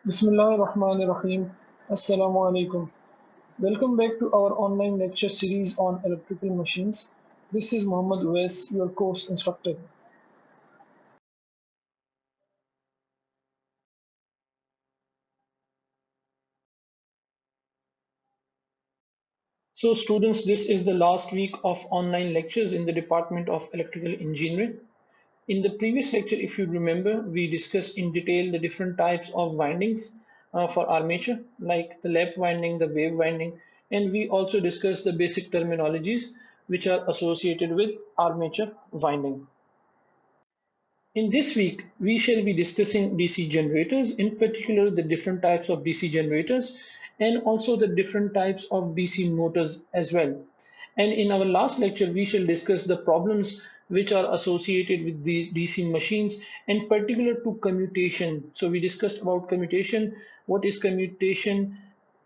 Bismillahirrahmanirrahim. Assalamu alaikum. Welcome back to our online lecture series on electrical machines. This is Muhammad Uwais, your course instructor. So students, this is the last week of online lectures in the Department of Electrical Engineering. In the previous lecture, if you remember, we discussed in detail the different types of windings for armature, like the lap winding, the wave winding, and we also discussed the basic terminologies which are associated with armature winding. In this week, we shall be discussing DC generators, in particular the different types of DC generators and also the different types of DC motors as well. And in our last lecture, we shall discuss the problems which are associated with the DC machines and particular to commutation. So we discussed about commutation, what is commutation.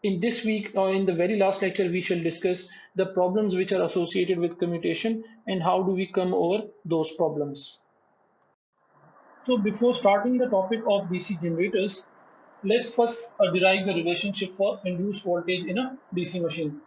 In this week or in the very last lecture, we shall discuss the problems which are associated with commutation and how do we come over those problems. So before starting the topic of DC generators, let's first derive the relationship for induced voltage in a DC machine.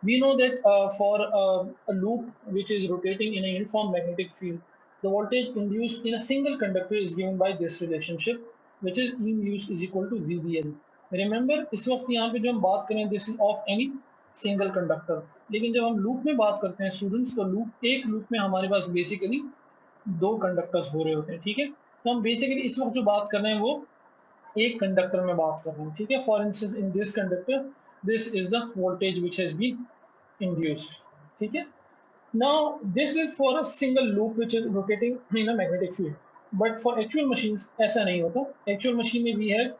We know that for a loop which is rotating in a uniform magnetic field, the voltage induced in a single conductor is given by this relationship, which is E induced is equal to VBL. Remember, इस वक्त यहाँ पे जो हम बात करें this is of any single conductor. लेकिन जब हम लूप में बात करते हैं स्टूडेंट्स, तो लूप एक लूप में हमारे पास बेसिकली दो कंडक्टर्स हो रहे होते हैं, ठीक है। तो हम बेसिकली इस वक्त जो बात कर रहे हैं वो एक कंडक्टर में बात कर रहे हैं, ठीक है। For instance in this conductor this is the voltage which has been induced, ठीक है। Now this is for a single loop which is rotating in a magnetic field, but for actual machine ऐसा नहीं होता। Actual machine में we have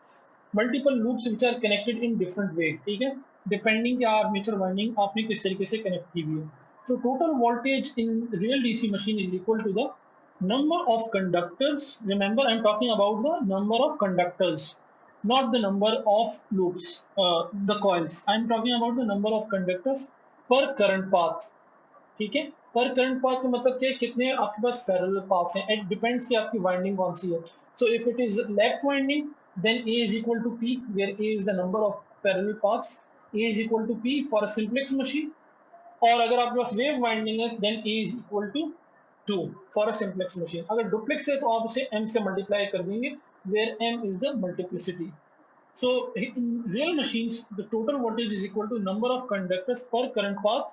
multiple loops which are connected in different way, ठीक है, depending क्या armature winding आपने किस तरीके से कनेक्ट की हुई है। तो total voltage in real DC machine is equal to the number of conductors. Remember, I'm talking about the number of conductors, not the number of loops, the coils. I'm talking about the number of conductors per current path, ठीक है। पर current path का मतलब क्या है, कितने आपके पास पैरेलल पाथ्स हैं। इट डिपेंड्स कि आपकी वाइंडिंग कौन सी है। So if it is left winding then A is equal to P, where A is the number of parallel paths. A is equal to P for a simplex machine. और अगर आपके पास wave winding है then A is equal to 2 for a simplex machine. अगर duplex है तो आप उसे m से मल्टीप्लाई कर देंगे, where m is the multiplicity. So in real machines, the total voltage is equal to number of conductors per current path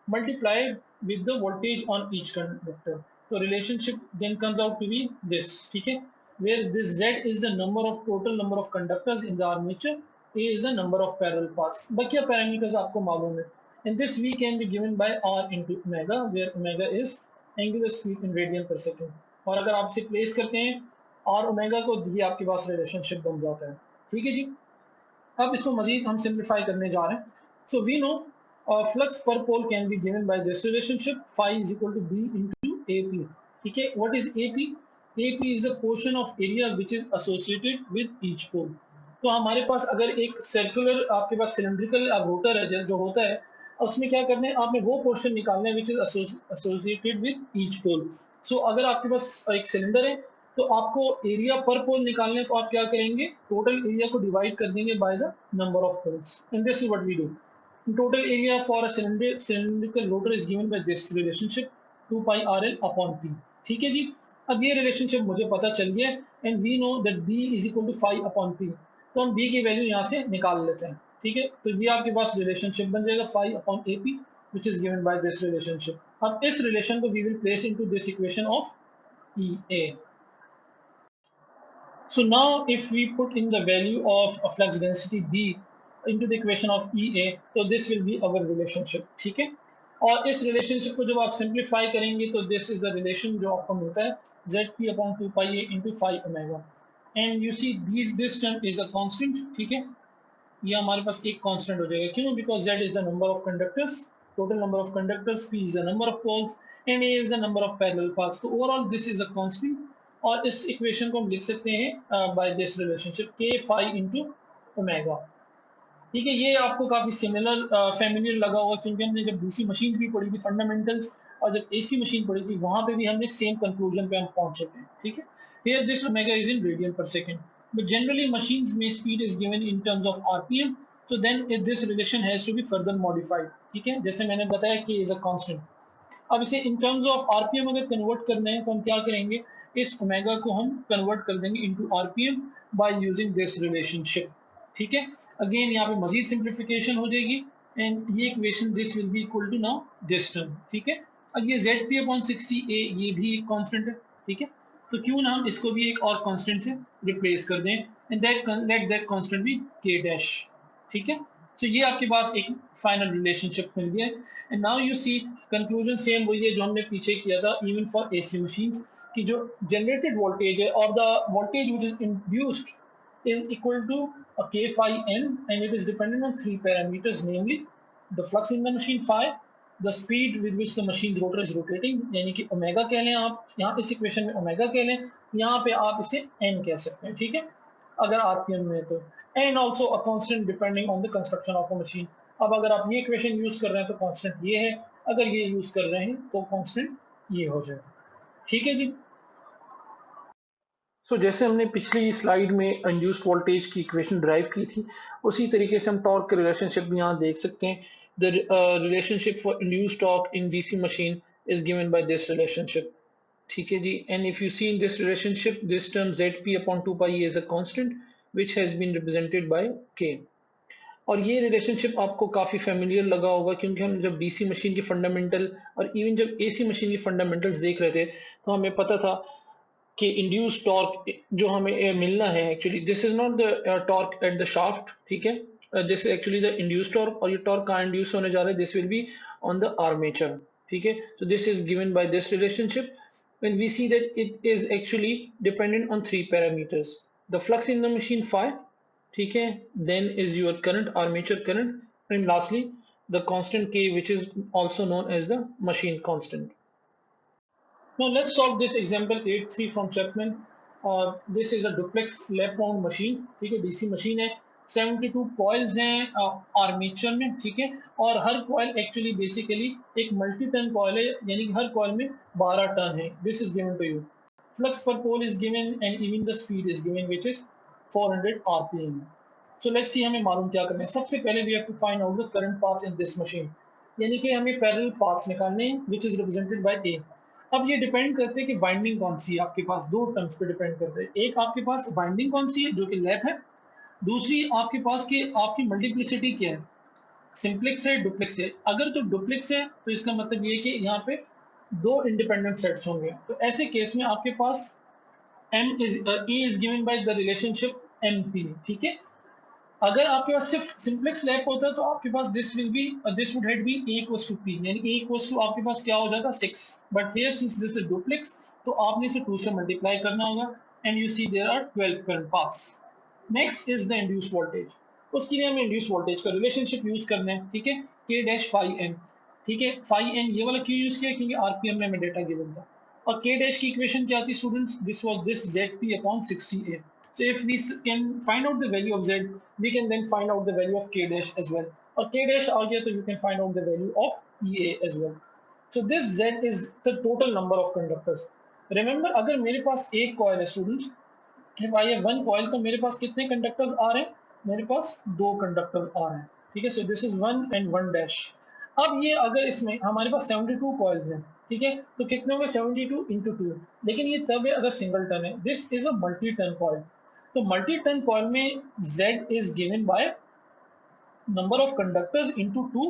multiplied with the voltage on each conductor. So relationship then comes out to be this, ठीक है, where this Z is the number of total number of conductors in the armature, A is the number of parallel paths. बाकी parameters आपको मालूम है। And this V can be given by R into omega, where omega is angular speed in radian per second. और अगर आप इसे place करते हैं R ओमेगा को, ये आपके पास रिलेशनशिप बन जाता है, ठीक है जी। अब इसको मजीद हम सिंप्लीफाई करने जा रहे हैं। सो we know flux per pole can be given by this relationship, phi is equal to B into AP, ठीक है। What is AP? AP is the portion of area which is associated with each pole. तो हमारे पास अगर एक circular आपके पास cylindrical rotor है जो होता है, उसमें क्या करना है, आपने वो पोर्शन निकालना है which is associated with each pole. So अगर आपके पास एक सिलेंडर है तो आपको एरिया पर पोल निकालने, तो आप क्या करेंगे, टोटल एरिया को डिवाइड कर देंगे by the number of poles, and this is what we do. Total area for a cylindrical rotor is given by this relationship 2 pi rl upon p, ठीक है जी। अब ये रिलेशनशिप मुझे पता चल गया and we know that b is equal to 5 upon p, तो हम b की वैल्यू यहाँ से निकाल लेते हैं, ठीक है। तो ये आपके पास रिलेशनशिप बन जाएगा 5 upon ap which is given by this relationship. अब इस रिलेशन को we will place into this equation of EA. So now if we put in the value of a flux density B into the equation of EA, तो this will be our relationship, ठीक है। और इस relationship को जब आप simplify करेंगे तो this is the relation जो आपको मिलता है ZP upon 2 pi A into 5 omega, and you see this term is a constant, ठीक है। ये हमारे पास एक कांस्टेंट हो जाएगा, क्यों? Because z is the number of conductors, total number of conductors, p is the number of poles and a is the number of parallel paths. तो overall this is a constant, और इस equation को हम लिख सकते हैं by this relationship k phi into omega, ठीक है। ये आपको काफी सिमिलर फेमिलियर लगा होगा, क्योंकि हमने जब डीसी मशीन भी पढ़ी थी फंडामेंटल्स, और जब एसी मशीन पढ़ी थी वहां पे भी हमने सेम कंक्लूजन पे हम पहुंचे थे, ठीक है। Here this omega is in radian पर सेकंड। but generally machines में speed is given in terms of RPM, so then this relation has to be further modified. ठीक है, जैसे मैंने बताया कि is a constant. अब इसे in terms of RPM अगर कन्वर्ट करना है तो हम क्या करेंगे, इस ओमेगा को हम कन्वर्ट कर देंगे into RPM by using this relationship. ठीक है, अगेन यहाँ पे मजीद सिंप्लीफिकेशन हो जाएगी एंड ये equation this will be equal to now this term. ठीक है, अब ये ZP अपॉन 60A ये भी एक कांस्टेंट है. ठीक है, तो क्यों ना हम इसको भी एक और कांस्टेंट से रिप्लेस कर दें and let that constant be K dash. ठीक है, तो ये आपके पास एक फाइनल रिलेशनशिप मिल गया and now you see conclusion same वही है जो हमने पीछे किया था इवन फॉर AC मशीन्स कि जो जनरेटेड वोल्टेज है और the voltage which is induced is equal to a K phi n and it is dependent on three parameters, namely the flux in the machine phi, the speed with which the machine's rotor is rotating यानी कि omega कह लें आप, यहाँ इस equation में omega कह लें, यहाँ पे आप इसे n कह सकते हैं. ठीक है, अगर आरपीएम में तो and also a constant depending on the construction of a machine. अब अगर आप ये इक्वेशन यूज कर रहे हैं तो कांस्टेंट ये है, अगर ये यूज कर रहे हैं तो कांस्टेंट ये हो जाएगा. ठीक है जी. जैसे हमने पिछली स्लाइड में इंड्यूस्ड वोल्टेज की इक्वेशन ड्राइव की थी, उसी तरीके से हम टॉर्क के रिलेशनशिप भी यहाँ देख सकते हैं. The relationship for induced torque in DC machine is given by this relationship. ठीक है जी, and if you see in this relationship this term ZP upon 2 pi is a constant which has been represented by K. और ये relationship आपको काफ़ी familiar लगा होगा क्योंकि हम जब डीसी मशीन की फंडामेंटल और इवन जब एसी मशीन की फंडामेंटल्स देख रहे थे तो हमें पता था कि इंड्यूस टॉर्क जो हमें मिलना है, actually this is not the torque at the shaft. ठीक है, this actually the induce torque और ये टॉर्क कहाँ इंड्यूस होने जा रहा है, this will be on the armature. ठीक है, so this is given by this relationship when we see that it is actually dependent on three parameters: the flux in the machine phi, ठीक है, then is your current, armature current, and lastly the constant K which is also known as the machine constant. Now let's solve this example 8.3 from Chapman. This is a duplex lap wound machine. ठीक है, DC machine है, 72 coils हैं armature में. ठीक है, और हर coil actually basically एक मल्टी टन कॉइल है, यानी हर कॉइल में 12 टन है. This is given to you. Flux per pole is given and even the speed is given which is 400 RPM. So let's see हमें मालूम क्या करना है. सबसे पहले we have to find out the current paths in this machine, यानी कि हमें पैरेलल पाथ्स निकालने हैं व्हिच इज रिप्रेजेंटेड बाय ए. अब ये डिपेंड करते हैं कि बाइंडिंग कौन सी है आपके पास, दो टर्म्स पे डिपेंड करते हैं. एक आपके पास बाइंडिंग कौन सी है जो कि लैप है, दूसरी आपके पास कि आपकी मल्टीप्लिसिटी क्या है, सिंप्लेक्स है डुप्लेक्स है. अगर तो डुप्लेक्स है तो इसका मतलब ये है कि यहाँ पे दो इंडिपेंडेंट सेट्स होंगे. तो ऐसे केस में आपके पास M is E is given by the relationship MP. ठीक है, अगर आपके पास सिर्फ सिंप्लेक्स लैप होता तो आपके पास this would had be A equals to P, यानी A इक्वल्स टू आपके पास क्या हो जाता 6. But here since this is duplex तो आपने इसे 2 से मल्टीप्लाई करना होगा and you see there are 12 current paths. Next is the induced voltage. उसके लिए हमें इंड्यूस्ड वोल्टेज का रिलेशनशिप यूज करना है. ठीक है, K डैश फाई n. ठीक है, फाई n ये वाला क्यों यूज किया, क्योंकि आरपीएम में हमें डेटा गिवन था. और K डैश की इक्वेशन क्या थी students, this was this ZP upon 60A. So if we can find out the value of Z, we can then find out the value of K dash as well. और K dash आ गया तो you can find out the value of EA as well. So this Z is the total number of conductors. Remember, अगर मेरे पास एक coil है students, if I have one coil तो मेरे पास कितने conductors आ रहे हैं, मेरे पास 2 conductors आ रहे हैं. ठीक है, so this is 1 and 1 dash. अब ये अगर इसमें हमारे पास 72 coils हैं, ठीक है, तो कितने होंगे 72 into 2. लेकिन ये तब है अगर सिंगल टर्न है. This is a multi turn coil. तो मल्टी टर्न कॉइल में Z is given by number of conductors into 2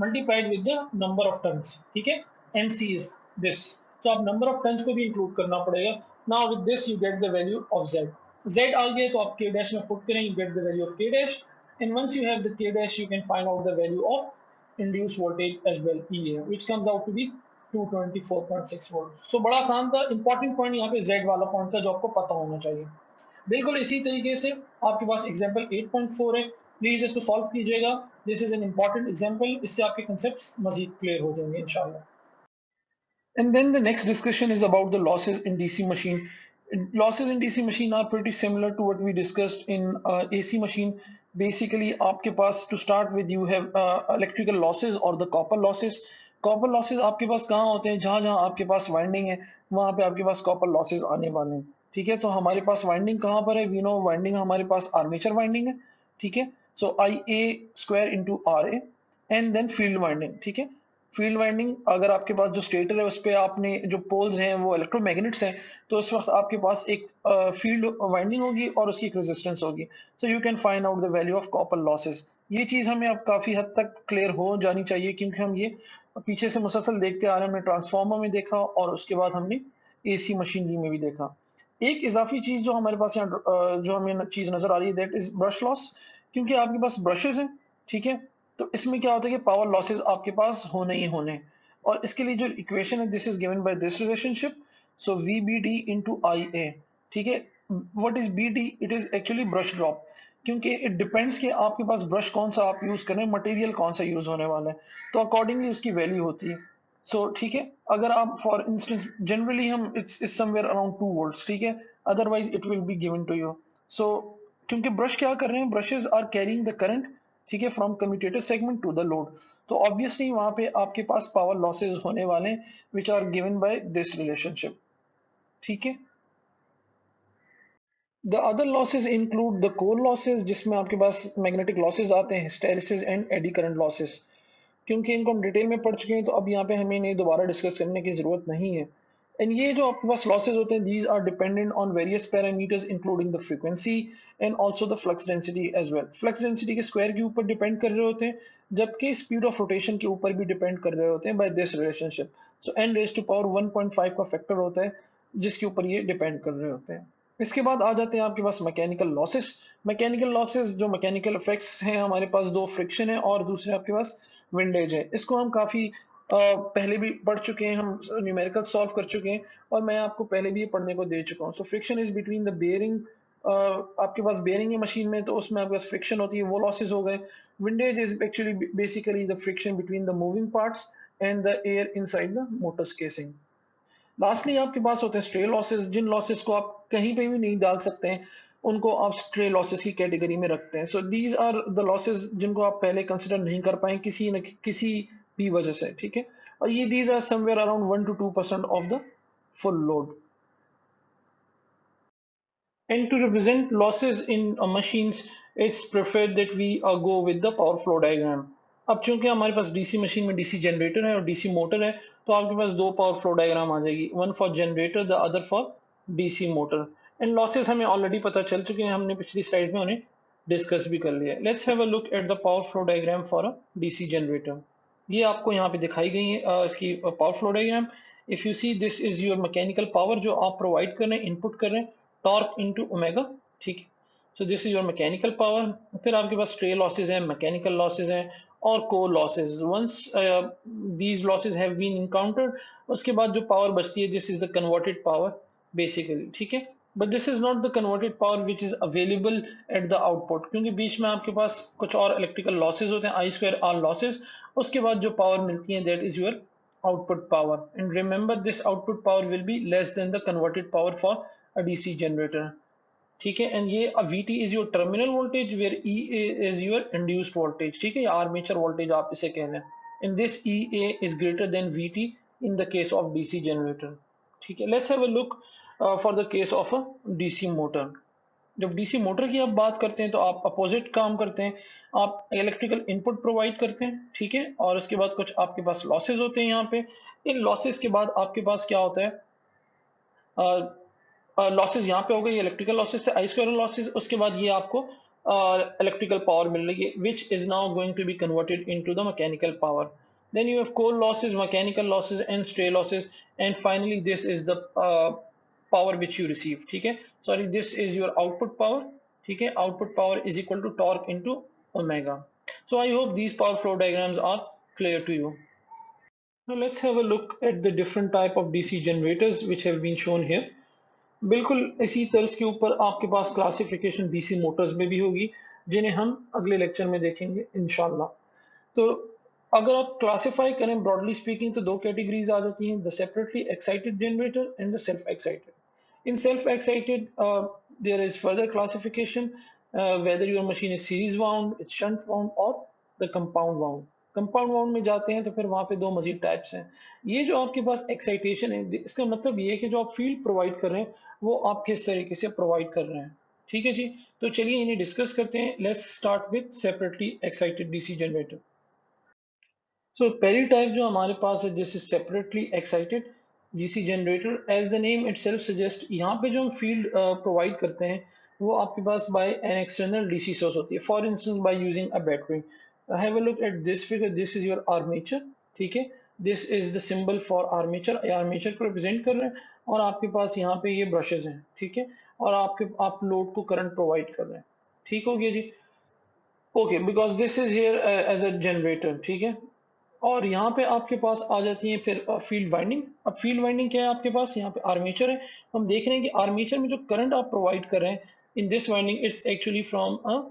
multiplied with the number of turns. ठीक है, NC is this. तो आप number of turns को भी include करना पड़ेगा. Now with this you get the value of Z. Z आ गया तो आप K dash में पुट करें, you get the value of K dash, and once you have the K dash you can find out the value of induced voltage as well, EA, which comes out to be 224.6 volt. So बड़ा आसान था. Important point यहाँ पे Z वाला point था जो आपको पता होना चाहिए. बिल्कुल इसी तरीके से आपके पास एग्जांपल 8.4 है, प्लीज इसको सॉल्व कीजिएगा. This is an important example, इससे आपके कांसेप्ट्स मजीद क्लियर हो जाएंगे इंशाल्लाह. And then the next discussion is about the losses in DC machine. Losses in DC machine are pretty similar to what we discussed in AC machine. Basically आपके पास to start with you have electrical losses or the copper losses. Copper losses आपके पास कहाँ होते हैं, जहाँ जहाँ आपके पास winding है वहाँ पे आपके पास copper losses आने वाले हैं. ठीक है, तो हमारे पास वाइंडिंग कहाँ पर है? वी नो वाइंडिंग हमारे पास आर्मेचर वाइंडिंग है, ठीक है। So I A square into R A and then field winding, ठीक है। फील्ड वाइंडिंग अगर आपके पास जो स्टेटर है उस पर आपने जो पोल्स हैं वो इलेक्ट्रोमैग्नेट्स हैं, तो उस वक्त आपके पास एक फील्ड वाइंडिंग होगी और उसकी एक रेजिस्टेंस होगी। So you can find out the value of copper losses. ये चीज हमें अब काफी हद तक क्लियर हो जानी चाहिए, क्योंकि हम ये पीछे से मुसलसल देखते आ रहे हैं। हमने ट्रांसफार्मर में देखा और उसके बाद हमने एसी मशीनरी में भी देखा। एक इजाफी चीज जो हमारे पास यहाँ जो हमें चीज नजर आ रही है, दैट इज ब्रश लॉस। क्योंकि आपके पास ब्रशेस हैं, ठीक है, तो इसमें क्या होता है कि पावर लॉसेस आपके पास होने ही होने हैं। और इसके लिए जो इक्वेशन है, this is given by this relationship, so V B D into I A, ठीक है। What is B D? It is actually brush drop, क्योंकि इट डिपेंड्स कि आपके पास ब्रश कौन सा आप यूज कर रहे हैं, मटेरियल कौन सा यूज होने वाला है, तो अकॉर्डिंगली उसकी वैल्यू होती है। सो ठीक है, अगर आप फॉर इंस्टेंस जनरली हम इट्स समवेयर अराउंड 2 वोल्ट्स, ठीक है, otherwise it will be given to you. So क्योंकि ब्रश क्या कर रहे हैं, brushes are carrying the current, ठीक है, from commutator segment to the load, तो ऑब्वियसली वहां पे आपके पास पावर लॉसेस होने वाले हैं which are given by this relationship, ठीक है। The other losses include the core losses, जिसमें आपके पास मैग्नेटिक लॉसेस आते हैं, hysteresis and eddy current losses. क्योंकि इनको हम डिटेल में पढ़ चुके हैं, तो अब यहाँ पे हमें इन्हें दोबारा डिस्कस करने की जरूरत नहीं है। एंड ये जो आपके पास लॉसेज होते हैं, these are dependent on various parameters including the frequency and also the flux density as well. Flux density के स्क्वायर के ऊपर डिपेंड कर रहे होते हैं, जबकि स्पीड ऑफ रोटेशन के ऊपर भी डिपेंड कर रहे होते हैं by this relationship. So n raise to power 1.5 का फैक्टर होता है जिसके ऊपर ये डिपेंड कर रहे होते हैं। इसके बाद आ जाते हैं आपके पास मैकेनिकल लॉसेस। मैकेनिकल लॉसेस जो मैकेनिकल इफेक्ट्स हैं हमारे पास, दो फ्रिक्शन है और दूसरे आपके पास विंडेज है। इसको हम काफी पहले भी पढ़ चुके हैं, हम न्यूमेरिकल सॉल्व कर चुके हैं और मैं आपको पहले भी ये पढ़ने को दे चुका हूँ। So friction is between the bearing, आपके पास बेयरिंग है मशीन में, तो उसमें आपके पास फ्रिक्शन होती है, वो लॉसेज हो गए। Windage is actually basically the friction between the moving parts and the air inside the Motors casing. Lastly आपके पास होते हैं स्ट्रे लॉसेस, जिन लॉसेस को आप कहीं पे भी नहीं डाल सकते हैं, उनको आप स्ट्रे लॉसेस की कैटेगरी में रखते हैं। So these are the losses जिनको आप पहले कंसिडर नहीं कर पाए किसी न किसी भी वजह से, ठीक है। और ये these are somewhere around 1 to 2% of the full load. And to represent losses in machines, it's preferred that we go with the power flow diagram. अब चूंकि हमारे पास डीसी मशीन में डीसी जनरेटर है और डीसी मोटर है, तो आपके पास दो पावर फ्लो डायग्राम आ जाएगी, one for generator, the other for DC motor. And losses हमें ऑलरेडी पता चल चुके हैं, हमने पिछली स्लाइड में उन्हें डिस्कस भी कर लिया। Let's have a look at the power flow diagram for a DC generator. ये आपको यहाँ पे दिखाई गई है इसकी power flow diagram. If you see, this is your mechanical power जो आप प्रोवाइड कर रहे हैं, इनपुट कर रहे हैं, टॉर्क इनटू ओमेगा, ठीक है। So this is your mechanical power. फिर आपके पास स्ट्रे लॉसेज हैं, मैकेनिकल लॉसेज हैं और core losses. Once these losses have been encountered, उसके बाद जो पावर बचती है, this is the converted power basically, ठीक है। But this is not the converted power which is available at the output, क्योंकि बीच में आपके पास कुछ और इलेक्ट्रिकल लॉसेज होते हैं, आई स्क्वायर आर लॉसेज। उसके बाद जो पावर मिलती है, that is your output power, and remember this output power will be less than the converted power for a DC generator, ठीक है। एंड ये VT is your terminal voltage where EA is your induced voltage, ठीक है, या armature voltage आप इसे कह लें। and this EA is greater than VT in the case of DC generator, ठीक है। let's have a look for the case of a DC motor। जब डीसी मोटर की आप बात करते हैं, तो आप अपोजिट काम करते हैं, आप इलेक्ट्रिकल इनपुट प्रोवाइड करते हैं, ठीक है, और उसके बाद कुछ आपके पास लॉसेज होते हैं यहाँ पे। इन लॉसेज के बाद आपके पास क्या होता है, लॉसेज यहाँ पे हो गए, इलेक्ट्रिकल लॉसेज थे, आई स्क्वायर लॉसेज। उसके बाद ये आपको इलेक्ट्रिकल पावर मिल रही है which is now going to be converted into the mechanical power. then you have core losses, mechanical losses and stray losses, and finally this is the power which you receive, ठीक है। sorry, this is your output power, ठीक है। output power is equal to torque into omega। so I hope these power flow diagrams are clear to you। now let's have a look at the different type of DC generators which have been shown here। बिल्कुल इसी तर्ज के ऊपर आपके पास classification DC Motors में भी होगी, जिन्हें हम अगले लेक्चर में देखेंगे इंशाल्लाह। तो अगर आप क्लासिफाई करें ब्रॉडली स्पीकिंग, तो दो कैटेगरीज आ जाती हैं, the separately excited generator and the self excited. In self excited there is further classification whether your machine is series wound, it's shunt wound or the compound wound, compound wound में जाते हैं तो फिर वहां पे दो मजीद टाइप्स हैं। ये जो आपके पास एक्साइटेशन है, इसका मतलब ये है कि जो आप फील्ड प्रोवाइड कर रहे हैं वो आप किस तरीके से प्रोवाइड कर रहे हैं। ठीक है जी, तो चलिए इन्हें डिस्कस करते हैं। Let's start with separately excited DC generator. So पहली टाइप जो हमारे पास है, this is separately excited DC generator. As the name itself suggest, यहाँ पे जो हम फील्ड प्रोवाइड करते हैं वो आपके पास by an external DC source होती है। For instance by using a battery. Have a look at this figure, this is your armature. ठीक है, this is the symbol for armature, armature को रिप्रेजेंट कर रहे हैं। और आपके पास यहाँ पे ये ब्रशेज हैं। ठीक है, और आप लोड को करंट प्रोवाइड कर रहे हैं। ठीक हो गया जी। Okay, because this is here as a generator. ठीक है, और यहाँ पे आपके पास आ जाती है फिर फील्ड वाइंडिंग। अब फील्ड वाइंडिंग क्या है आपके पास, यहाँ पे आर्मेचर है। हम देख रहे हैं कि आर्मेचर में जो करंट आप प्रोवाइड कर रहे हैं in this winding, it's actually from a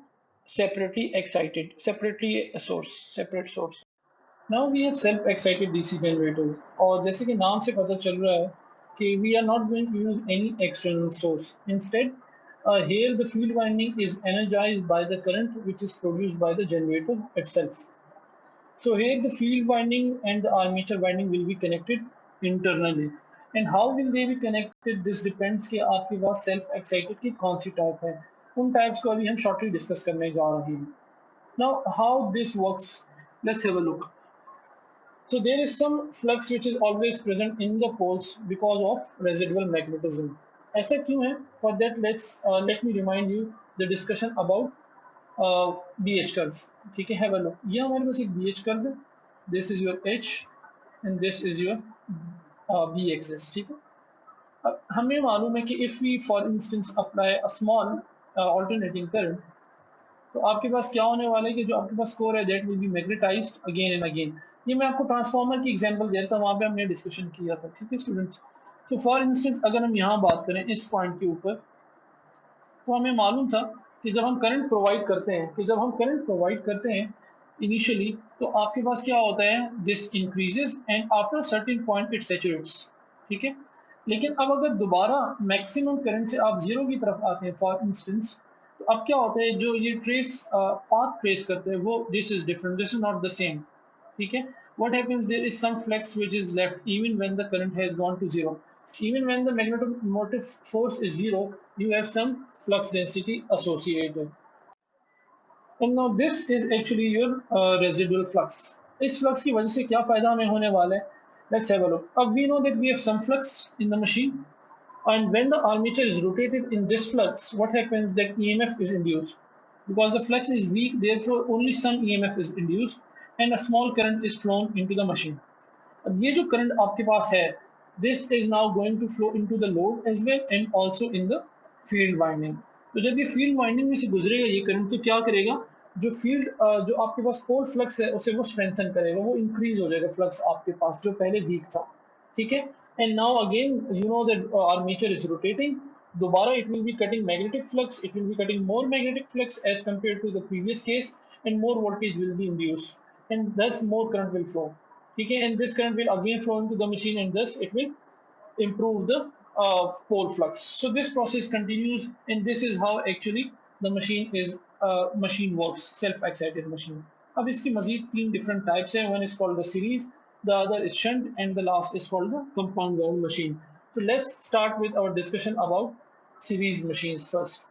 separately excited, separately source, separate source. Now we have self excited DC generator, और जैसे कि नाम से पता चल रहा है कि we are not going to use any external source. Instead here the field winding is energized by the current which is produced by the generator itself. So here the field winding and the armature winding will be connected internally. And how will they be connected? This depends कि आपके पास self excited की कौन सी type है। उन types को अभी हम shortly discuss करने जा रहे हैं। Now how this works? Let's have a look. So there is some flux which is always present in the poles because of residual magnetism. ऐसा क्यों है? For that let me remind you the discussion about BH curve. ठीक है, have a look. ये हमारे पास एक BH curve है. This is your H and this is your B axis. ठीक है. अब हमें मालूम है कि if we for instance apply a small alternating current, तो आपके पास क्या होने वाला है कि जो आपके पास कोर है that will be magnetised again and again. ये मैं आपको ट्रांसफार्मर की एग्जांपल दे रहा था, वहां पे हमने डिस्कशन किया था। ठीक है स्टूडेंट्स, तो फॉर इंस्टेंस अगर हम यहाँ बात करें इस पॉइंट के ऊपर, तो हमें मालूम था कि जब हम करंट प्रोवाइड करते हैं, इनिशियली, तो आपके पास क्या होता है, this increases and after certain point it सैचुरेट्स। ठीक है, लेकिन अब अगर दोबारा मैक्सिमम करंट से आप जीरो की तरफ आते हैं फॉर इंस्टेंस, तो अब क्या होता है, जो ये ट्रेस पाथ ट्रेस करते हैं वो this is different, this is not the same. ठीक है, what happens, there is some flux which is left even when the current has gone to zero. Even when the magnetic force is zero, you have some flux density associated. And now this is actually your residual flux. इस flux की वजह से क्या फायदा हमें होने वाला है? Let's have a look. अब we know that we have some flux in the machine, and when the armature is rotated in this flux, what happens, that EMF is induced. Because the flux is weak, therefore only some EMF is induced and a small current is flown into the machine. अब ये जो current आपके पास है, this is now going to flow into the load as well and also in the field winding. तो जब ये field winding में से गुजरेगा ये करंट, तो क्या करेगा, जो फील्ड जो आपके पास पोल फ्लक्स है उसे वो स्ट्रेंथन करेगा, वो इंक्रीज हो जाएगा फ्लक्स आपके पास जो पहले वीक था। ठीक है, and now again you know that armature is rotating, दोबारा it will be cutting magnetic flux, it will be cutting more magnetic flux as compare to the previous case, and more voltage will be induced and thus more current will flow. Okay, and this current will again flow into the machine and thus it will improve the pole flux. So this process continues, and this is how actually the machine works, self-excited machine. अब इसकी मजीद तीन different types हैं. One is called the series, the other is shunt, and the last is called the compound wound machine. So let's start with our discussion about series machines first.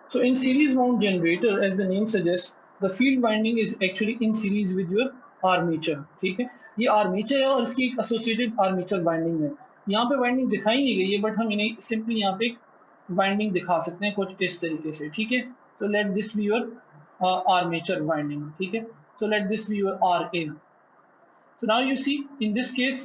So in series wound generator, as the name suggests, the field winding is actually in series with your armature. ठीक है, ये armature है और इसकी एक associated armature winding है। यहाँ पे winding दिखाई नहीं गई है, बट हम इन्हें simply यहाँ पे winding दिखा सकते हैं कुछ इस तरीके से। ठीक है, so let this be your armature winding. ठीक है, so let this be your RA. So now you see in this case,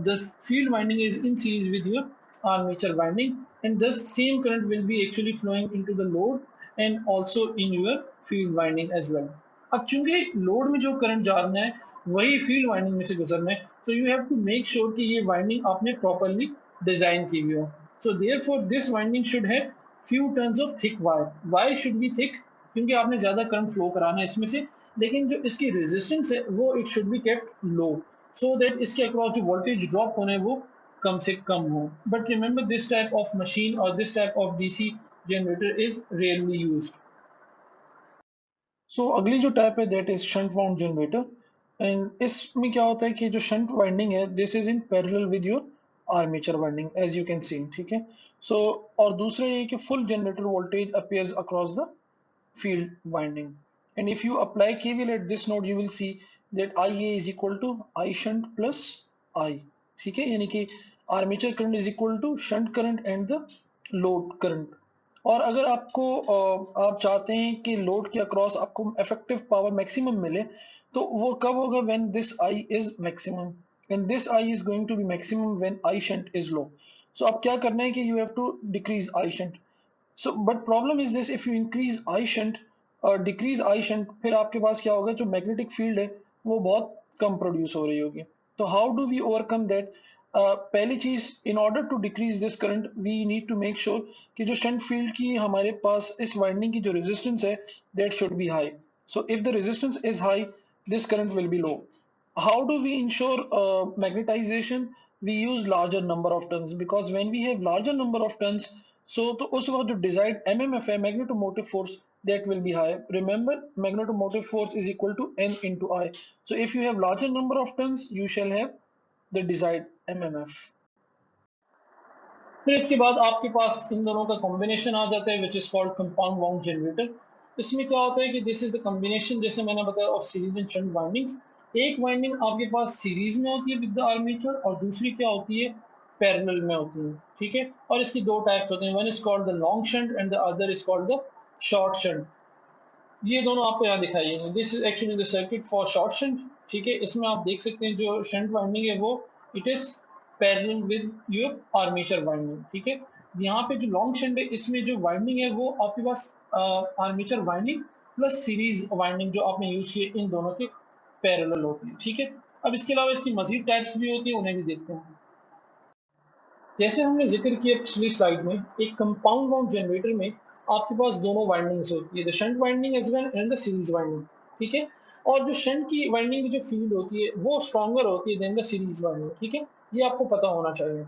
the field winding is in series with your armature winding, and thus same current will be actually flowing into the load and also in your field winding as well. अब चूंकि load में जो current जा रहा है वही field winding में से गुजरना है, तो you have to make sure कि ये वाइंडिंग आपने प्रॉपरली डिजाइन की हुई हो। So therefore this winding should have few turns of thick wire. Why should be thick? क्योंकि आपने ज्यादा करंट फ्लो कराना है इसमें से, लेकिन जो इसकी रेजिस्टेंस है वो it should be kept low, so that इसके अक्रॉस जो वोल्टेज ड्रॉप होना है वो कम से कम हो। But remember this type of machine और this type of DC generator is rarely used. So अगली जो टाइप है that is shunt wound generator and इसमें क्या होता है कि जो शंट वाइंडिंग है this is in parallel with your armature winding as you can सी, ठीक है। सो और दूसरा ये कि full generator voltage appears across the field winding, and if you apply KVL at this node you will see that IA is equal to I shunt plus I, ठीक है, यानी कि armature current is equal to shunt current and the load current. और अगर आपको आप चाहते हैं कि लोड के अक्रॉस आपको इफेक्टिव पावर मैक्सिमम मिले तो वो कब होगा, when this I is maximum and this I is going to be maximum when I shunt is low. So अब क्या करना है कि you have to decrease I shunt. So but problem is this, if you increase I shunt और decrease I shunt, फिर आपके पास क्या होगा, जो मैग्नेटिक फील्ड है वो बहुत कम प्रोड्यूस हो रही होगी। तो how do we overcome that? पहली चीज, in order to decrease this current we need to make sure कि जो शंट फील्ड की हमारे पास इस वाइंडिंग की जो रेजिस्टेंस है that should be high. So if the resistance is high this current will B low. How do we ensure magnetization? We use larger number of turns because when we have larger number of turns, so तो उस वक्त जो desired MMF है, magnetomotive force, that will be high. Remember, magnetomotive force is equal to N into I. So if you have larger number of turns, you shall have the desired MMF. फिर इसके बाद आपके पास इन दोनों का combination आ जाता है which is called compound wound generator. इसमें क्या होता है कि दिस इज द कॉम्बिनेशन, जैसे मैंने बताया, of series and shunt windings. एक वाइंडिंग आपके पास सीरीज में होती है विद द आर्मेचर और दूसरी क्या होती है, पैरेलल में होती है, ठीक है। और इसकी दो टाइप्स होते हैं, one is called the long shunt and the other is called the short shunt. ये दोनों आपको यहाँ दिखाई गई हैं। This is actually the circuit for short shunt, ठीक है। इसमें आप देख सकते हैं जो शंट वाइंडिंग है वो it is parallel with your armature winding, ठीक है। यहाँ पे जो लॉन्ग शंट है इसमें जो वाइंडिंग है वो आपके पास armature winding plus series winding जो आपने यूज किए इन दोनों के पैरेलल होती है, ठीक है। अब इसके अलावा इसकी मजीद टाइप्स भी होती है, उन्हें भी देखते हैं। जैसे हमने जिक्र किया पिछली स्लाइड में, एक कंपाउंड वाउंड जनरेटर में आपके पास दोनों वाइंडिंग्स होती है, the shunt winding as well and the series winding, ठीक है। और जो शंट की वाइंडिंग की जो फील्ड होती है वो स्ट्रॉन्गर होती है देन द सीरीज वाइंडिंग, ठीक है। ये आपको पता होना चाहिए।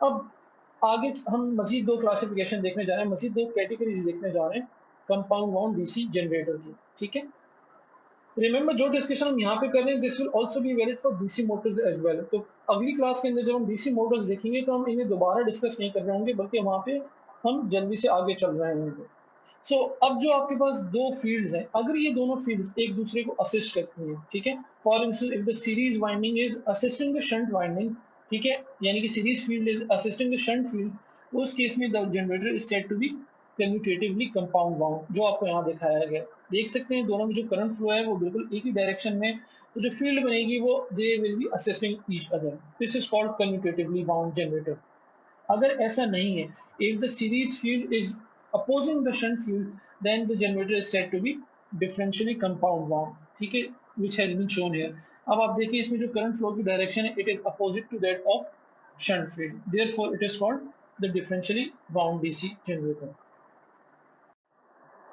अब आगे हम मजीद दो क्लासिफिकेशन देखने जा रहे हैं, मजीद दो कैटेगरीज देखने जा रहे हैं कंपाउंड वाउंड डीसी जनरेटर की, ठीक है। रिमेंबर, जो डिस्कशन हम यहाँ पे कर रहे हैं this will also be valid for DC motors as well. तो अगली क्लास के अंदर जब हम डीसी मोटर्स देखेंगे तो हम इन्हें दोबारा डिस्कस नहीं कर रहे होंगे, बल्कि वहाँ पे हम जल्दी से आगे चल रहे होंगे। सो अब जो आपके पास दो फील्ड्स हैं, अगर ये दोनों फील्ड्स एक दूसरे को असिस्ट करती हैं, ठीक है। For instance if the series winding is assisting the shunt winding, ठीक है, यानी कि series field is assisting the shunt field, उस केस में the generator is said to be cumulatively compound wound, जो आपको यहाँ दिखाया गया। देख सकते हैं दोनों में जो करंट फ्लो है वो बिल्कुल एक ही डायरेक्शन में, तो जो फील्ड बनेगी वो they will be assisting each other. This is called cumulatively bound generator. अगर ऐसा नहीं है, if the series field is opposing the shunt field, then the generator is said to be differentially compound wound, ठीक है, which has been shown here। अब आप देखिए इसमें जो करंट फ्लो की डायरेक्शन है it is opposite to that of shunt field, therefore it is called the differentially wound DC generator।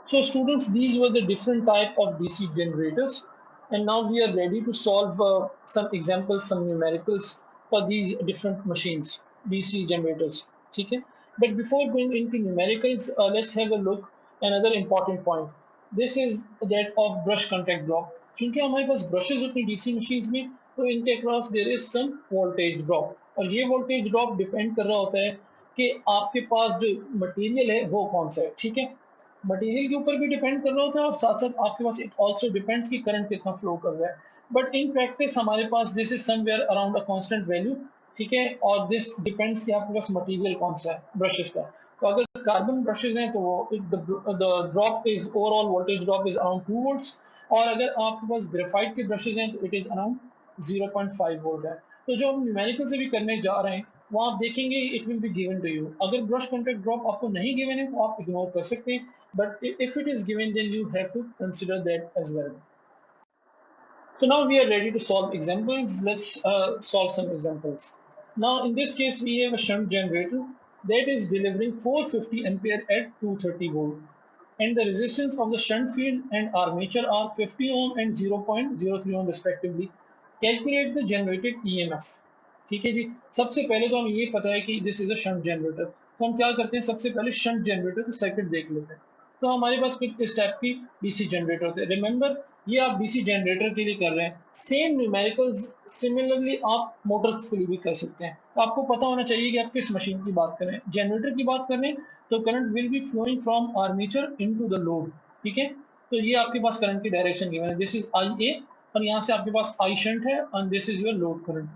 So students, these were the different type of DC generators, and now we are ready to solve some examples, some numericals for these different machines, DC generators. Okay? But before going into numericals, let's have a look another important point. This is that of brush contact drop. क्योंकि हमारे पास brushes होती हैं DC machines में, तो इनके across there is some voltage drop, और ये voltage drop depend कर रहा होता है कि आपके पास जो मटेरियल है वो कौन सा है, ठीक है। मटेरियल के ऊपर भी डिपेंड कर रहा होता है और साथ साथ आपके पास इट आल्सो डिपेंड्स कि करंट कितना फ्लो कर रहा है। बट इन प्रैक्टिस हमारे पास this is somewhere around a constant value, ठीक है। और दिस डिपेंड्स कि आपके पास मटेरियल कौन सा है ब्रशेस का। तो अगर कार्बन ब्रशेस हैं तो the drop is overall voltage drop is around 2 volts, और अगर आपके पास ग्रेफाइट के ब्रशेस हैं तो इट इज अराउंड 0.5 वोल्ट है। तो जो हम न्यूमेरिकल से भी करने जा रहे हैं वो आप देखेंगे it will be given to you. अगर ब्रश कॉन्टैक्ट ड्रॉप आपको नहीं गिवन है तो आप इग्नोर कर सकते हैं, but if it is given then you have to consider that as well। So now we are ready to solve examples. Let's solve some examples. Now in this case we have a shunt generator that is delivering 450 ampere at 230 volt, and the resistance of the shunt field and armature are 50 ohm and 0.03 ohm respectively। Calculate the generated EMF। ठीक है जी। सबसे पहले तो हमें ये पता है कि this is a shunt generator, तो हम क्या करते हैं, सबसे पहले शंट जनरेटर का सर्किट देख लेते हैं। तो हमारे पास कुछ इस टाइप की डीसी जनरेटर होते हैं। रिमेंबर, ये आप डीसी जनरेटर के लिए कर रहे हैं। सेम न्यूमेरिकल्स सिमिलरली आप मोटर्स के लिए भी कर सकते हैं। तो आपको पता होना चाहिए कि आप किस मशीन की बात करें। जनरेटर की बात करें तो current will be flowing from armature into the load. ठीक है, तो ये आपके पास करंट की डायरेक्शन गिवन है, दिस इज आई ए, और यहाँ से आपके पास आई शंट है and this is your load current.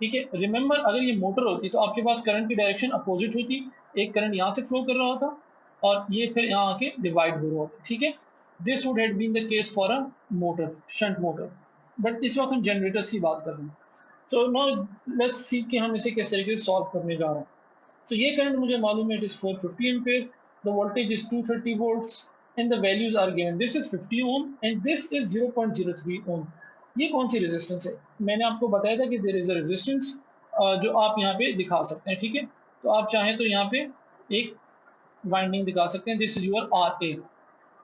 ठीक है, रिमेंबर अगर ये मोटर होती तो आपके पास करंट की डायरेक्शन अपोजिट होती, एक करंट यहाँ से फ्लो कर रहा होता और ये फिर यहाँ आके डिवाइड हो रहा होता। ठीक है, this would have been the case for a motor, shunt motor, but इस वक्त हम जनरेटर्स की बात कर रहे हैं। सो नाउ लेट्स सी कि हम इसे किस तरीके से सॉल्व करने जा रहे हैं। So ये करंट मुझे मालूम है, it is 450 ampere, the voltage is 230 volts and the values are given, this is 50 ohm and this is 0.03 ohm। ये कौन सी रेजिस्टेंस है? मैंने आपको बताया था कि there is a resistance जो आप यहाँ पे दिखा सकते हैं। ठीक है, तो आप चाहें तो यहाँ पे एक वाइंडिंग दिखा सकते हैं, this is your are A.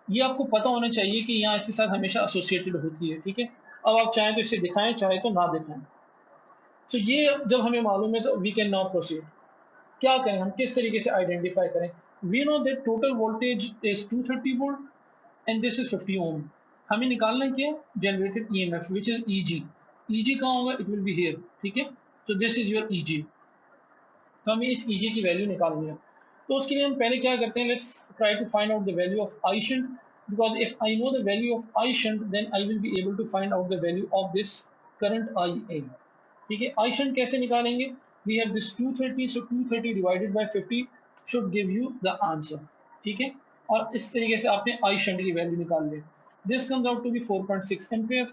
ये आपको पता होना चाहिए कि यहाँ इसके साथ हमेशा एसोसिएटेड होती है। ठीक है, अब आप चाहें तो इसे दिखाएं, चाहे तो ना दिखाएं। तो ये जब हमें मालूम है तो वी कैन नाउ प्रोसीड। क्या करें, हम किस तरीके से आइडेंटिफाई करें? We know that total voltage is 230 volt and this is 50 ohm. हमें निकालना है क्या? Generated EMF which is E G. E G कहाँ होगा? It will be here. ठीक है, तो दिस इज योर ईजी। तो हमें इस ईजी की वैल्यू निकालनी है। तो उसके लिए हम पहले क्या करते हैं, let's try to find out the value of I shunt, because if I know the value of I shunt then I will be able to find out the value of this current I A. ठीक है, I shunt कैसे निकालेंगे? We have this 230, so 230 divided by 50 should give you the answer. ठीक है, और इस तरीके से आपने आई शंट की वैल्यू निकाल ली। This comes out to be 4.6 ampere,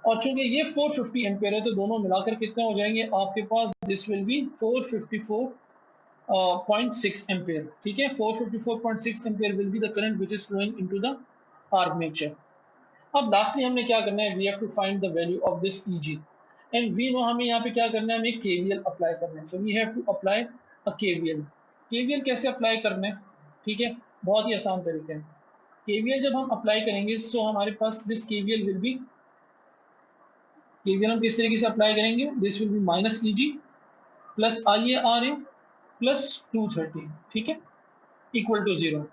और चूंकि ये 450 एम्पियर है तो दोनों मिलाकर कितने हो जाएंगे आपके पास? This will be 454.6 ampere. ठीक है, 454.6 ampere will be the current which is flowing into the armature. अब लास्टली हमने क्या करना है? We have to find the value of this EG and we know हमें यहाँ पे क्या करना है? हमें केवीएल अप्लाई करना है। So we have to apply a KVL. KVL कैसे अप्लाई करना है? ठीक है, बहुत ही आसान तरीका है। केवीएल जब हम अप्लाई करेंगे सो हमारे पास this KVL will be, KVL हम किस तरीके से अप्लाई करेंगे? This will be minus EG plus I A R A plus 230। ठीक है, इक्वल टू 0।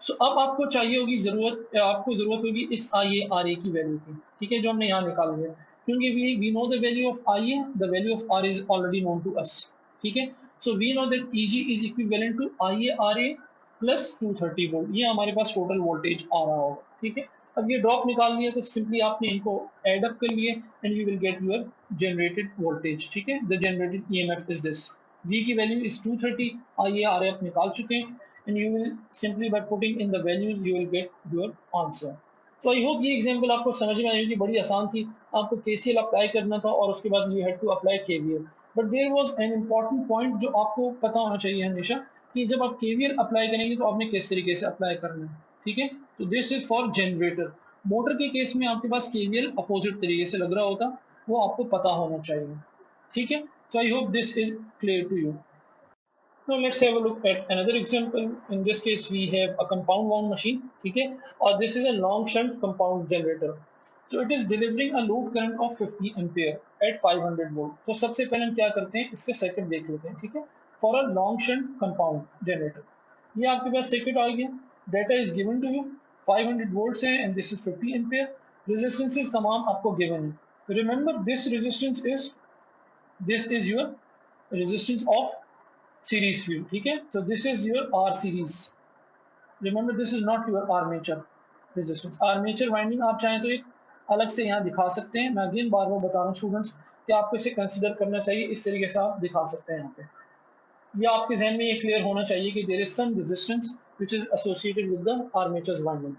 सो अब आपको चाहिए होगी आपको जरूरत होगी इस आई ए आर ए की वैल्यू की। ठीक है, जो हमने यहाँ निकाल लिया, क्योंकि we know the value of I A, the value of R is already known to us. ठीक है, so we know that E G is equivalent to I A R A plus 230 volt. ये हमारे पास total voltage आ रहा होगा। ठीक है, अब ये ड्रॉप निकाल लिया तो सिंपली आपने इनको एड अप कर लिए and you will get your generated voltage. ठीक है, the generated EMF is this, v की value is 230, I A R A आप निकाल चुके हैं and you will simply by putting in the values you will get your answer। तो I hope ये example आपको समझ में आई होगी, बड़ी आसान थी। आपको केसीएल अप्लाई करना था और उसके बाद you had to apply KVL, but there was an important point जो आपको पता होना चाहिए हमेशा, कि जब आप केवीएल अप्लाई करेंगे तो आपने किस तरीके से अप्लाई करना है। ठीक है, तो this is for generator. Motor के केस में आपके पास केवीएल अपोजिट तरीके से लग रहा होता, वो आपको पता होना चाहिए। ठीक है, so I hope this is clear to you। Now let's have a look at another example. In this case, we have a compound wound machine, okay, or this is a long shunt compound generator. So it is delivering a load current of 50 ampere at 500 volt. तो सबसे पहले हम क्या करते हैं, इसके circuit देख लेते हैं। ठीक है, for a long shunt compound generator, ये आपके पास सर्किट आ गया, data is given to you, 500 volts है and this is 50 ampere, resistances तमाम आपको given है। Remember this resistance is, this is your resistance of series field। ठीक है, so this is your R series, remember this is not your armature resistance। armature winding आप चाहें तो एक अलग से यहाँ दिखा सकते हैं। मैं अगेन बार बार बता रहा हूँ स्टूडेंट्स कि आपको इसे कंसिडर करना चाहिए, इस तरीके से आप दिखा सकते हैं यहाँ पे। या आपके जहन में ये क्लियर होना चाहिए कि there is some resistance which is associated with the armature winding.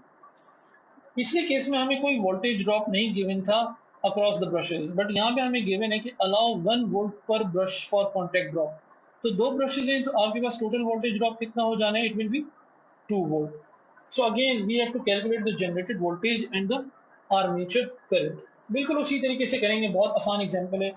पिछले केस में हमें कोई वोल्टेज ड्रॉप नहीं गिवन था अक्रॉस द ब्रशेज, बट यहाँ पे हमें गिवन है कि allow 1 volt per brush for contact drop. तो दो ब्रशेज हैं तो आपके पास टोटल वोल्टेज ड्रॉप कितना हो जाना है? It will be 2 volt. So again we have to calculate the generated voltage and the armature current. बिल्कुल उसी तरीके से करेंगे, बहुत आसान एग्जांपल है,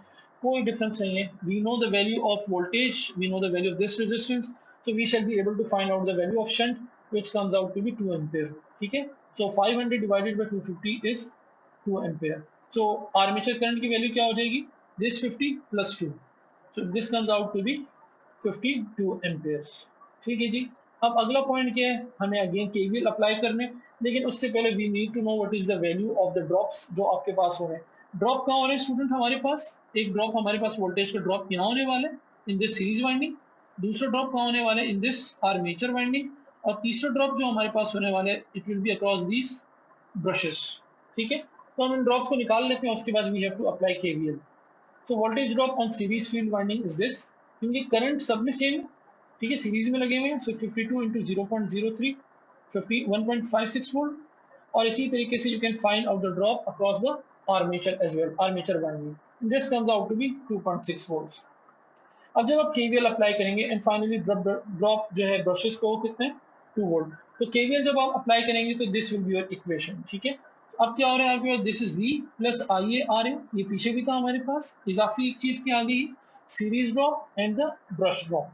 कोई डिफरेंस नहीं है। We know the value of voltage, we know the value of this resistance, so we shall be able to find out the value of shunt which comes out to be 2 ampere। ठीक है, so 500 divided by 250 is 2 ampere। so armature current की value क्या हो जाएगी? this 50 plus 2, so this comes out to be 52 amperes। ठीक है जी, अब अगला पॉइंट क्या है, हमें अगेन केवीएल अप्लाई करने, लेकिन उससे पहले we need to know what is the value of the drops जो आपके पास हो रहे हैं। ड्रॉप कहाँ हो रहे हैं स्टूडेंट हमारे पास? एक ड्रॉप हमारे पास वोल्टेज का ड्रॉप यहाँ होने वाला है इन दिस सीरीज वाइंडिंग, दूसरा ड्रॉप कहाँ होने वाला है इन दिस आर्मेचर वाइंडिंग, और तीसरा ड्रॉप जो हमारे पास होने वाला है it will B across these brushes. ठीक है, तो हम इन ड्रॉप्स को निकाल लेते हैं, उसके बाद we have to apply KVL. So voltage drop on series field winding is this, क्योंकि करंट सब में सेम है, ठीक है, सीरीज में लगे हुए हैं, सो 52 इंटू 0.03 1.56 वोल्ट, और इसी तरीके से you can find out the drop across the armature as well, armature winding, this comes out to be 2.6 volts. अब जब आप केवीएल अप्लाई करेंगे एंड फाइनली ड्रॉप जो है ब्रशेस को कितने 2 वोल्ट, तो केवीएल जब आप अप्लाई करेंगे तो this will be your equation. ठीक है, अब क्या हो रहा है आपके पास, this is V plus I A R A, ये पीछे भी था हमारे पास, इजाफी एक चीज की आ गई, series drop and the brush drop.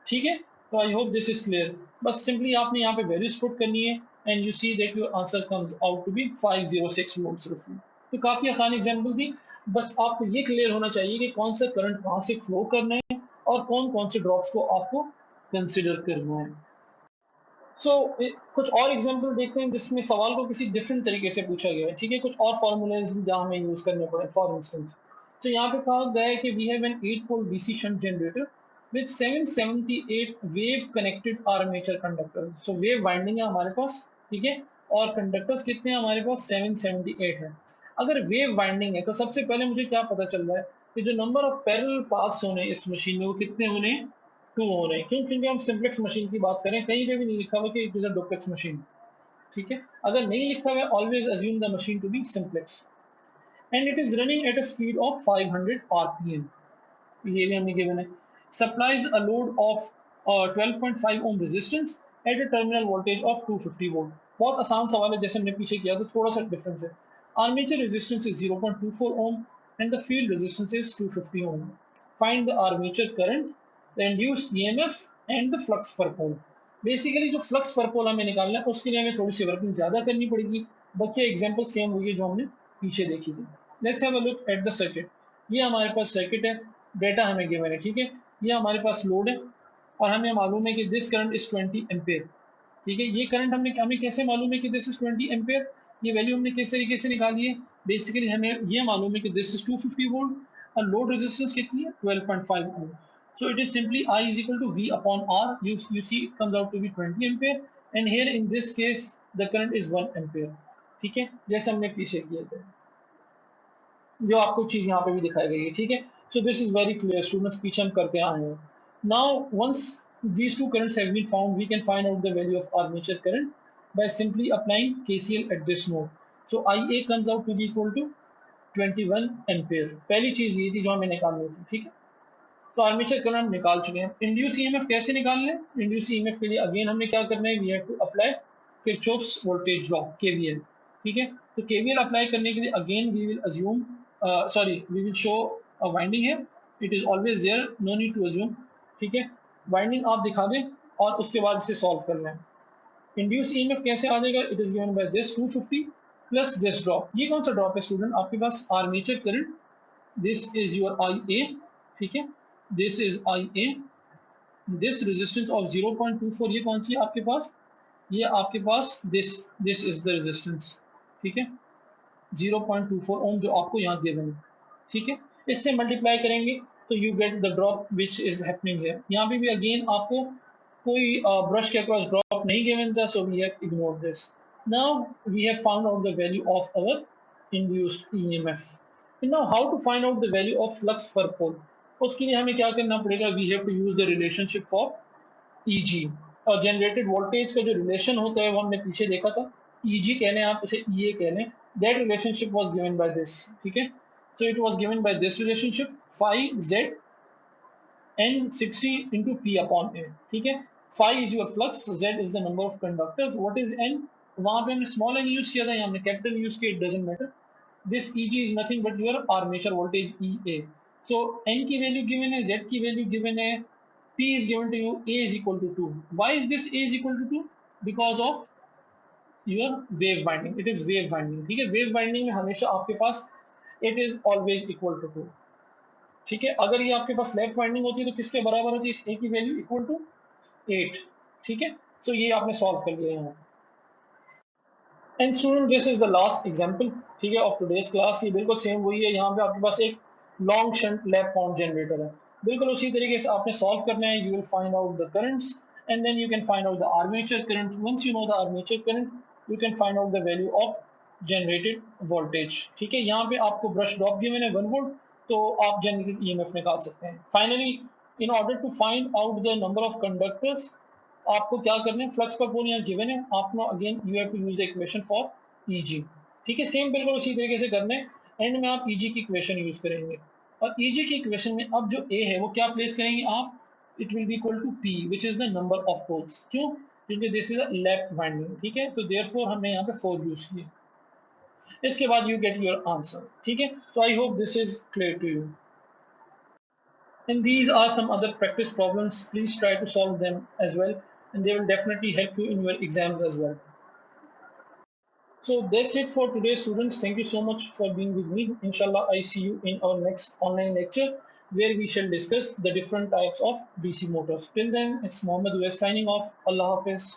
ठीक है, तो I hope this is clear. बस सिंपली आपने यहाँ पे वैल्यूज पुट करनी है and you see that your answer comes out to be 506 volts रफली। तो काफी आसान एग्जांपल थी, बस आपको ये क्लियर होना चाहिए कि कौन सा करंट कहाँ से फ्लो करना है और कौन कौन से ड्रॉप्स को आपको कंसिडर करना है। सो कुछ और एग्जांपल देखते हैं जिसमें सवाल को किसी डिफरेंट तरीके से पूछा गया है। ठीक है, कुछ और फॉर्मूलाज भी जहाँ हमें यूज करने पड़े। फॉर इंस्टेंस, तो यहाँ पे कहा गया है कि we have an 8 pole DC shunt generator with 778 wave connected armature conductor. So wave winding है हमारे पास, ठीक है, और कंडक्टर्स कितने हैं हमारे पास, 778 है। अगर वेव वाइंडिंग है तो सबसे पहले मुझे क्या पता चल रहा है कि जो नंबर ऑफ पैरेलल पाथ्स होने इस मशीन में वो कितने होने, 2 हो रहे हैं। क्यों? क्योंकि हम सिंप्लेक्स मशीन की बात करें, कहीं पे भी नहीं लिखा हुआ कि it is a duplex machine. ठीक है, अगर नहीं लिखा हुआ है always assume the machine to be simplex and it is running at a speed of 500 RPM, ये भी हमने गिवन है। Supplies a load of 12.5 ohm resistance at a terminal voltage of 250 volt. बहुत आसान सवाल है, जैसे हमने पीछे किया तो थोड़ा सा डिफरेंस है। Armature resistance is 0.24 ohm and the field resistance is 250 ohm. Find the armature current, the induced EMF and the flux per pole. Basically जो फ्लक्स पर पोल हमें निकालना है उसके लिए हमें थोड़ी सी वर्किंग ज्यादा करनी पड़ेगी, बाकी एग्जांपल सेम हुई जो हमने पीछे देखी थी। Let's have a look at the circuit. ये हमारे पास सर्किट है, डेटा हमें गिवन है। ठीक है, ये हमारे पास लोड है और हमें मालूम है कि दिस करंट इज 20 एम्पेयर। ठीक है, ये करंट हमें कैसे मालूम है कि दिस इज 20 एम्पेयर, ये वैल्यू हमने किस तरीके से निकाली है, बेसिकली हमें ये मालूम है कि दिस इज 250 वोल्ट और लोड रेजिस्टेंस कितनी है 12.5 ओम। so it is simply I is equal to V upon R. You see it comes out to be 20 ampere and here in this case the current is 1 ampere. ठीक है, जैसे हमने पीछे किया था, जो आपको चीज यहाँ पे भी दिखाई गई है। ठीक है, so this is very clear students, पीछे हम करते आए हैं। Now once these two currents have been found, we can find out the value of armature current by simply applying KCL at this node. So IA comes out to be equal to 21 ampere. पहली चीज ये थी जो हमें निकालनी थी। ठीक है, तो आर्मेचर करंट निकाल चुके हैं। इंड्यूस ईएमएफ कैसे निकालना है? इंड्यूस ईएमएफ के लिए अगेन हमने क्या करना है, we have to apply Kirchhoff's voltage law KVL. ठीक है, तो केवीएल अप्लाई करने के लिए again we will assume we will show a winding है, it is always there, no need to assume. ठीक है, वाइंडिंग आप दिखा दें और उसके बाद इसे सॉल्व कर लें। इंड्यूस ईएमएफ कैसे आ जाएगा, it is given by this 250 plus this drop. ये कौन सा ड्रॉप है स्टूडेंट आपके पास, armature current, this is your I A. ठीक है, this is I A, this resistance of 0.24 ये कौन सी है आपके पास, ये आपके पास दिस इज द रेजिस्टेंस। ठीक है, 0.24 ओम जो आपको यहाँ गिवन है। ठीक है, इससे मल्टीप्लाई करेंगे तो you get the drop which is happening here. यहाँ पे भी अगेन आपको कोई ब्रश के अक्रॉस ड्रॉप नहीं गिवन था, so we have ignored this. Now we have found out the value of our induced EMF. Now how to find out the value of flux per pole, उसके लिए हमें क्या करना पड़ेगा, we have to use the relationship for E G. और generated voltage का जो relation होता है वो हमने पीछे देखा था, ईजी कह लें आप उसे, ईए कह लें, that relationship was given by this. ठीक है, so it was given by this relationship, phi z n 60 into p upon a। ठीक है, phi is your flux, z is the number of conductors, what is n, वहां पे हमने small n use किया था, यहाँ हमने कैपिटल यूज किया, it doesn't matter. this eg is nothing but your armature voltage ea। so n की value given है, z की वैल्यू गिवन है, p is given to you, a is equal to 2। why is this a is equal to 2? because of your wave winding, it is wave winding। ठीक है, wave winding में हमेशा आपके पास it is always equal to 2। ठीक है, अगर ये आपके पास लेफ्ट वाइंडिंग होती है तो किसके बराबर होती है, इस ए की वैल्यू इक्वल टू 8। ठीक है, तो ये आपने सॉल्व कर लिया यहाँ। And student this is the last example, ठीक है, ऑफ टुडेज क्लास। ये बिल्कुल सेम वही है, यहाँ पे आपके पास एक long shunt lap pound generator है, बिल्कुल उसी तरीके से आपने सॉल्व करना है। You will find out the currents and then you can find out the armature current. Once you know the armature current you can find out the value of generated voltage. ठीक है, यहाँ पे आपको brush drop दिए मैंने 1 volt, तो आप generated EMF निकाल सकते हैं। Finally in order to find out the number of conductors, आपको क्या करना है, फ्लक्स पर पोल यहाँ गिवन है, आपको again you have to use the equation for E G. ठीक है, सेम बिल्कुल उसी तरीके से करना है। एंड में आप ईजी की इक्वेशन यूज करेंगे, और ईजी की इक्वेशन में अब जो ए है वो क्या प्लेस करेंगे आप, it will be equal to P which is the number of poles. क्यों, क्योंकि this is a lap winding. ठीक है, तो देयरफॉर हमने यहाँ पे 4 यूज किए। इसके बाद यू गेट योर आंसर। ठीक है, so I hope this is clear to you. And these are some other practice problems. Please try to solve them as well, and they will definitely help you in your exams as well. So that's it for today, students. Thank you so much for being with me. Inshallah, I see you in our next online lecture where we shall discuss the different types of DC motors. Till then, it's Mohammed West signing off. Allah Hafiz.